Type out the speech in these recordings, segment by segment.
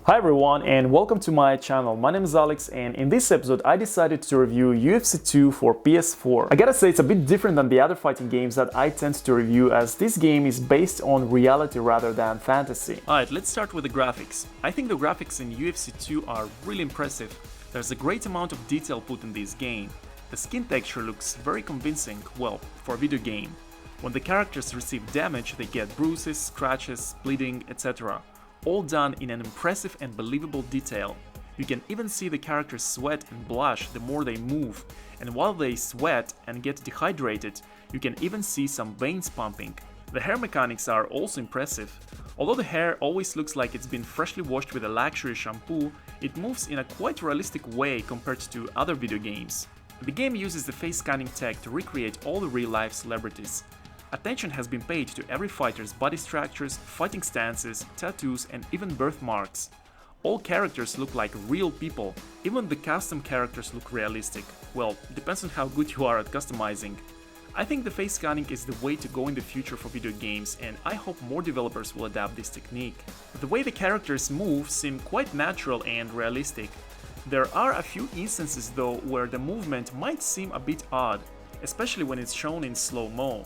Hi everyone and welcome to my channel. My name is Alex and in this episode I decided to review UFC 2 for PS4. I gotta say it's a bit different than the other fighting games that I tend to review, as this game is based on reality rather than fantasy. Alright, let's start with the graphics. I think the graphics in UFC 2 are really impressive. There's a great amount of detail put in this game. The skin texture looks very convincing, well, for a video game. When the characters receive damage, they get bruises, scratches, bleeding, etc. All done in an impressive and believable detail. You can even see the characters sweat and blush the more they move, and while they sweat and get dehydrated, you can even see some veins pumping. The hair mechanics are also impressive. Although the hair always looks like it's been freshly washed with a luxury shampoo, it moves in a quite realistic way compared to other video games. The game uses the face scanning tech to recreate all the real-life celebrities. Attention has been paid to every fighter's body structures, fighting stances, tattoos, and even birthmarks. All characters look like real people, even the custom characters look realistic. Well, depends on how good you are at customizing. I think the face scanning is the way to go in the future for video games, and I hope more developers will adapt this technique. The way the characters move seem quite natural and realistic. There are a few instances though where the movement might seem a bit odd, especially when it's shown in slow-mo.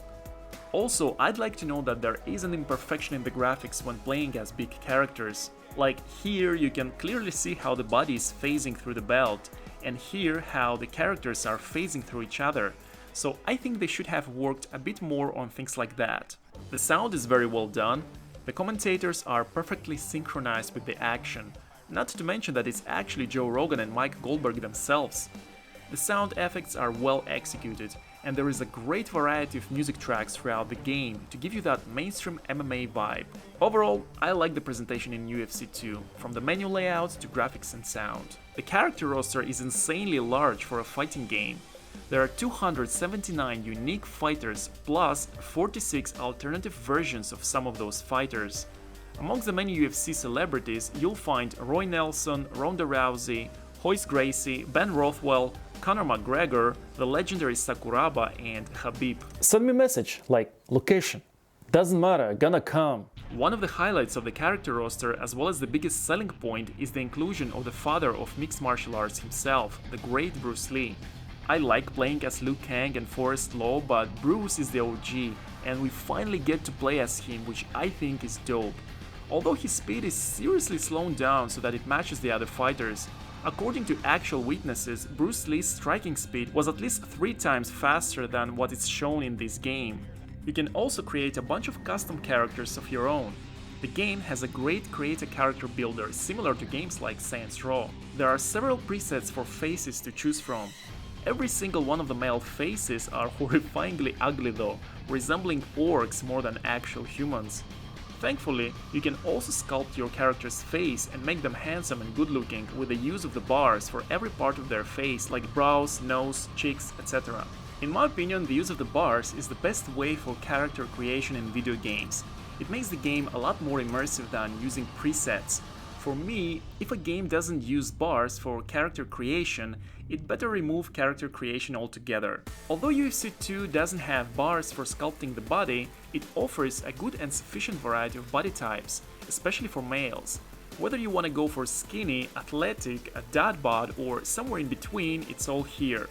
Also, I'd like to know that there is an imperfection in the graphics when playing as big characters. Like here you can clearly see how the body is phasing through the belt, and here how the characters are phasing through each other. So I think they should have worked a bit more on things like that. The sound is very well done. The commentators are perfectly synchronized with the action. Not to mention that it's actually Joe Rogan and Mike Goldberg themselves. The sound effects are well executed, and there is a great variety of music tracks throughout the game to give you that mainstream MMA vibe. Overall, I like the presentation in UFC 2, from the menu layout to graphics and sound. The character roster is insanely large for a fighting game. There are 279 unique fighters plus 46 alternative versions of some of those fighters. Amongst the many UFC celebrities, you'll find Roy Nelson, Ronda Rousey, Royce Gracie, Ben Rothwell, Conor McGregor, the legendary Sakuraba, and Khabib. Send me a message, like location. Doesn't matter, gonna come. One of the highlights of the character roster, as well as the biggest selling point, is the inclusion of the father of mixed martial arts himself, the great Bruce Lee. I like playing as Liu Kang and Forrest Law, but Bruce is the OG, and we finally get to play as him, which I think is dope. Although his speed is seriously slowed down so that it matches the other fighters, according to actual witnesses, Bruce Lee's striking speed was at least 3 times faster than what is shown in this game. You can also create a bunch of custom characters of your own. The game has a great create a character builder similar to games like Saints Row. There are several presets for faces to choose from. Every single one of the male faces are horrifyingly ugly though, resembling orcs more than actual humans. Thankfully, you can also sculpt your character's face and make them handsome and good-looking with the use of the bars for every part of their face, like brows, nose, cheeks, etc. In my opinion, the use of the bars is the best way for character creation in video games. It makes the game a lot more immersive than using presets. For me, if a game doesn't use bars for character creation, it better remove character creation altogether. Although UFC 2 doesn't have bars for sculpting the body, it offers a good and sufficient variety of body types, especially for males. Whether you want to go for skinny, athletic, a dad bod, or somewhere in between, it's all here.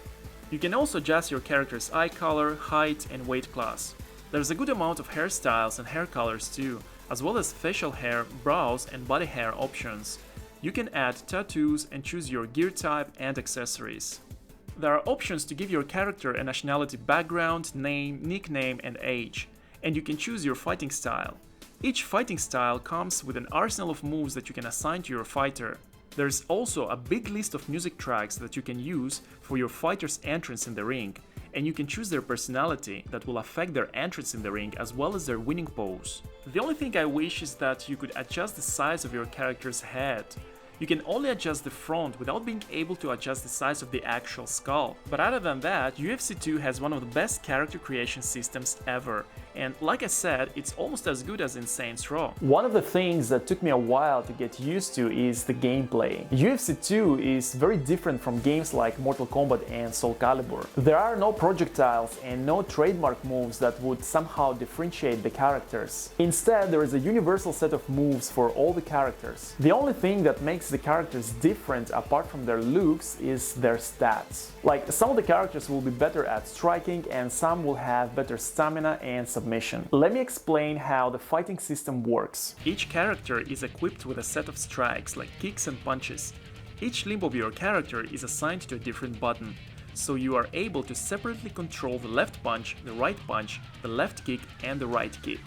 You can also adjust your character's eye color, height, and weight class. There's a good amount of hairstyles and hair colors too, as well as facial hair, brows, and body hair options. You can add tattoos and choose your gear type and accessories. There are options to give your character a nationality background, name, nickname, and age, and you can choose your fighting style. Each fighting style comes with an arsenal of moves that you can assign to your fighter. There's also a big list of music tracks that you can use for your fighter's entrance in the ring, and you can choose their personality that will affect their entrance in the ring as well as their winning pose. The only thing I wish is that you could adjust the size of your character's head. You can only adjust the front without being able to adjust the size of the actual skull. But other than that, UFC 2 has one of the best character creation systems ever, and like I said, it's almost as good as in Saints Row. One of the things that took me a while to get used to is the gameplay. UFC 2 is very different from games like Mortal Kombat and Soul Calibur. There are no projectiles and no trademark moves that would somehow differentiate the characters. Instead, there is a universal set of moves for all the characters. The only thing that makes the characters different apart from their looks is their stats. Like, some of the characters will be better at striking and some will have better stamina and submission. Let me explain how the fighting system works. Each character is equipped with a set of strikes like kicks and punches. Each limb of your character is assigned to a different button, so you are able to separately control the left punch, the left kick and the right kick.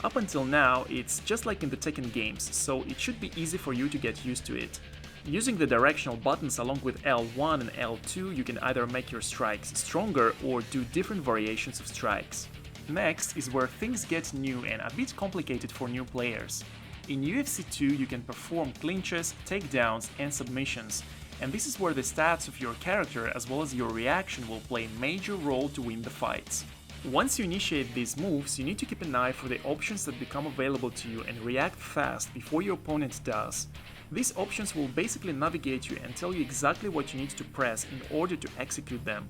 Up until now, it's just like in the Tekken games, so it should be easy for you to get used to it. Using the directional buttons along with L1 and L2, you can either make your strikes stronger or do different variations of strikes. Next is where things get new and a bit complicated for new players. In UFC 2, you can perform clinches, takedowns and submissions, and this is where the stats of your character as well as your reaction will play a major role to win the fights. Once you initiate these moves, you need to keep an eye for the options that become available to you and react fast before your opponent does. These options will basically navigate you and tell you exactly what you need to press in order to execute them.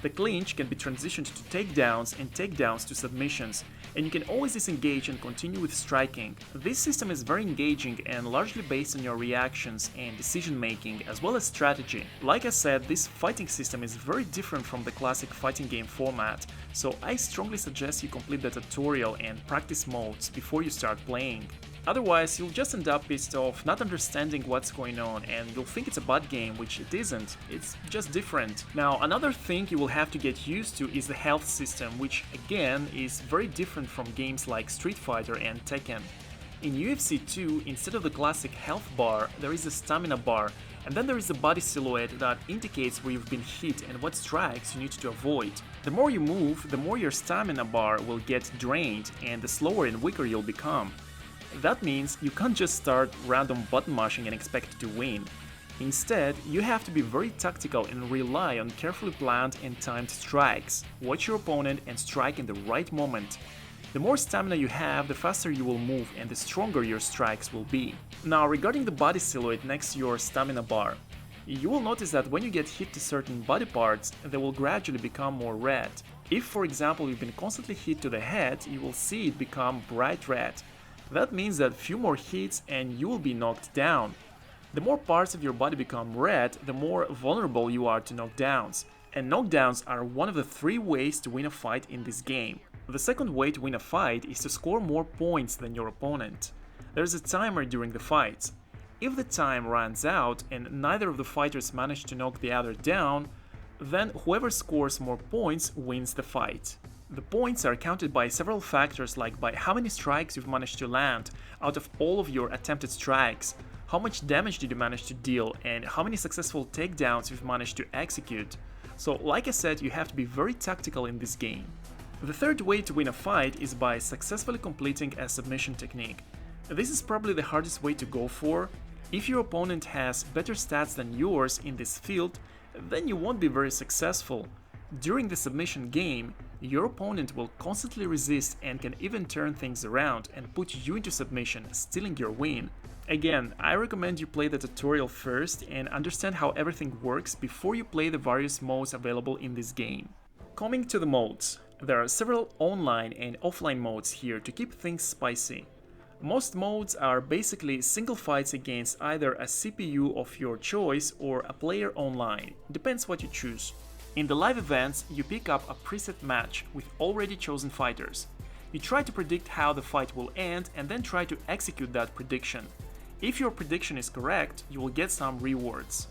The clinch can be transitioned to takedowns and takedowns to submissions, and you can always disengage and continue with striking. This system is very engaging and largely based on your reactions and decision making as well as strategy. Like I said, this fighting system is very different from the classic fighting game format, so I strongly suggest you complete the tutorial and practice modes before you start playing. Otherwise, you'll just end up pissed off, not understanding what's going on, and you'll think it's a bad game, which it isn't, it's just different. Now, another thing you will have to get used to is the health system, which again is very different from games like Street Fighter and Tekken. In UFC 2, instead of the classic health bar, there is a stamina bar, and then there is a body silhouette that indicates where you've been hit and what strikes you need to avoid. The more you move, the more your stamina bar will get drained, and the slower and weaker you'll become. That means you can't just start random button mashing and expect to win. Instead, you have to be very tactical and rely on carefully planned and timed strikes. Watch your opponent and strike in the right moment. The more stamina you have, the faster you will move and the stronger your strikes will be. Now, regarding the body silhouette next to your stamina bar, you will notice that when you get hit to certain body parts, they will gradually become more red. If, for example, you've been constantly hit to the head, you will see it become bright red. That means that few more hits and you will be knocked down. The more parts of your body become red, the more vulnerable you are to knockdowns. And knockdowns are one of the 3 ways to win a fight in this game. The second way to win a fight is to score more points than your opponent. There's a timer during the fights. If the time runs out and neither of the fighters manage to knock the other down, then whoever scores more points wins the fight. The points are counted by several factors, like by how many strikes you've managed to land out of all of your attempted strikes, how much damage did you manage to deal, and how many successful takedowns you've managed to execute. So like I said, you have to be very tactical in this game. The third way to win a fight is by successfully completing a submission technique. This is probably the hardest way to go for. If your opponent has better stats than yours in this field, then you won't be very successful. During the submission game, your opponent will constantly resist and can even turn things around and put you into submission, stealing your win. Again, I recommend you play the tutorial first and understand how everything works before you play the various modes available in this game. Coming to the modes, there are several online and offline modes here to keep things spicy. Most modes are basically single fights against either a CPU of your choice or a player online, depends what you choose. In the live events, you pick up a preset match with already chosen fighters. You try to predict how the fight will end and then try to execute that prediction. If your prediction is correct, you will get some rewards.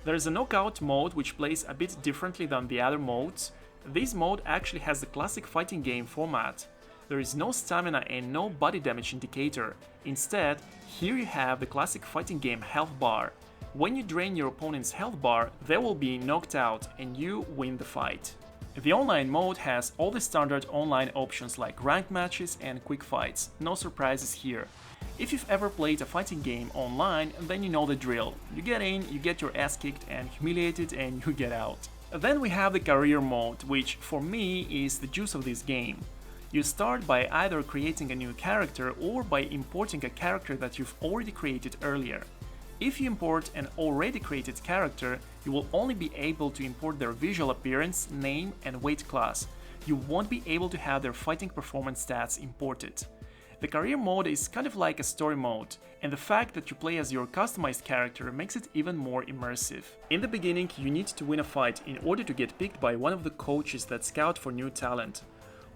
There is a knockout mode which plays a bit differently than the other modes. This mode actually has the classic fighting game format. There is no stamina and no body damage indicator. Instead, here you have the classic fighting game health bar. When you drain your opponent's health bar, they will be knocked out and you win the fight. The online mode has all the standard online options like ranked matches and quick fights, no surprises here. If you've ever played a fighting game online, then you know the drill. You get in, you get your ass kicked and humiliated, and you get out. Then we have the career mode, which for me is the juice of this game. You start by either creating a new character or by importing a character that you've already created earlier. If you import an already created character, you will only be able to import their visual appearance, name and weight class. You won't be able to have their fighting performance stats imported. The career mode is kind of like a story mode, and the fact that you play as your customized character makes it even more immersive. In the beginning, you need to win a fight in order to get picked by one of the coaches that scout for new talent.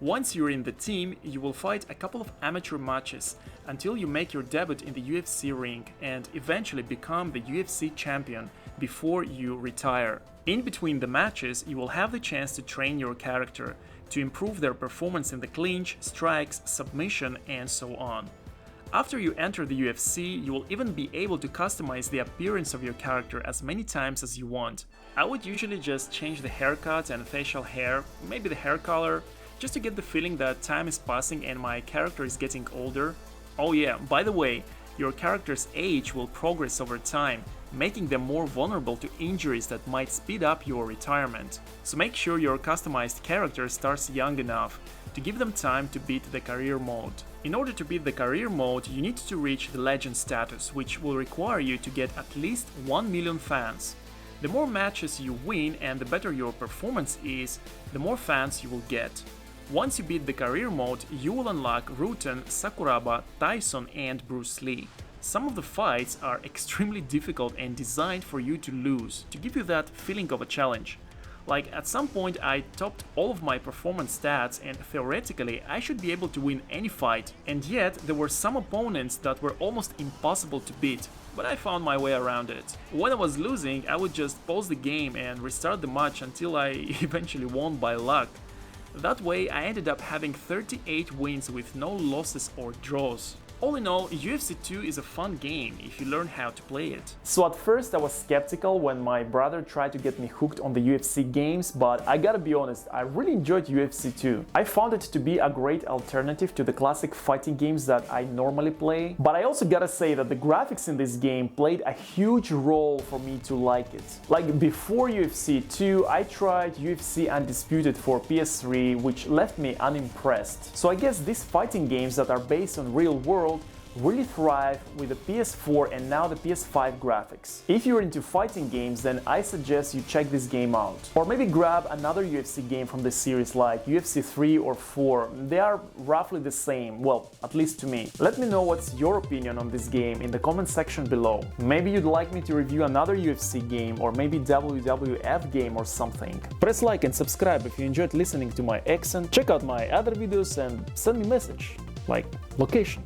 Once you're in the team, you will fight a couple of amateur matches until you make your debut in the UFC ring and eventually become the UFC champion before you retire. In between the matches, you will have the chance to train your character, to improve their performance in the clinch, strikes, submission, and so on. After you enter the UFC, you will even be able to customize the appearance of your character as many times as you want. I would usually just change the haircut and facial hair, maybe the hair color, just to get the feeling that time is passing and my character is getting older. Oh yeah, by the way, your character's age will progress over time, making them more vulnerable to injuries that might speed up your retirement. So make sure your customized character starts young enough to give them time to beat the career mode. In order to beat the career mode, you need to reach the legend status, which will require you to get at least 1 million fans. The more matches you win and the better your performance is, the more fans you will get. Once you beat the career mode, you will unlock Rutan, Sakuraba, Tyson and Bruce Lee. Some of the fights are extremely difficult and designed for you to lose, to give you that feeling of a challenge. Like at some point I topped all of my performance stats and theoretically I should be able to win any fight, and yet there were some opponents that were almost impossible to beat, but I found my way around it. When I was losing, I would just pause the game and restart the match until I eventually won by luck. That way I ended up having 38 wins with no losses or draws. All in all, UFC 2 is a fun game if you learn how to play it. So at first I was skeptical when my brother tried to get me hooked on the UFC games, but I gotta be honest, I really enjoyed UFC 2. I found it to be a great alternative to the classic fighting games that I normally play, but I also gotta say that the graphics in this game played a huge role for me to like it. Like before UFC 2, I tried UFC Undisputed for PS3, which left me unimpressed. So I guess these fighting games that are based on real world really thrive with the PS4 and now the PS5 graphics. If you're into fighting games, then I suggest you check this game out. Or maybe grab another UFC game from the series like UFC 3 or 4. They are roughly the same, well, at least to me. Let me know what's your opinion on this game in the comment section below. Maybe you'd like me to review another UFC game or maybe WWF game or something. Press like and subscribe if you enjoyed listening to my accent. Check out my other videos and send me a message, like location.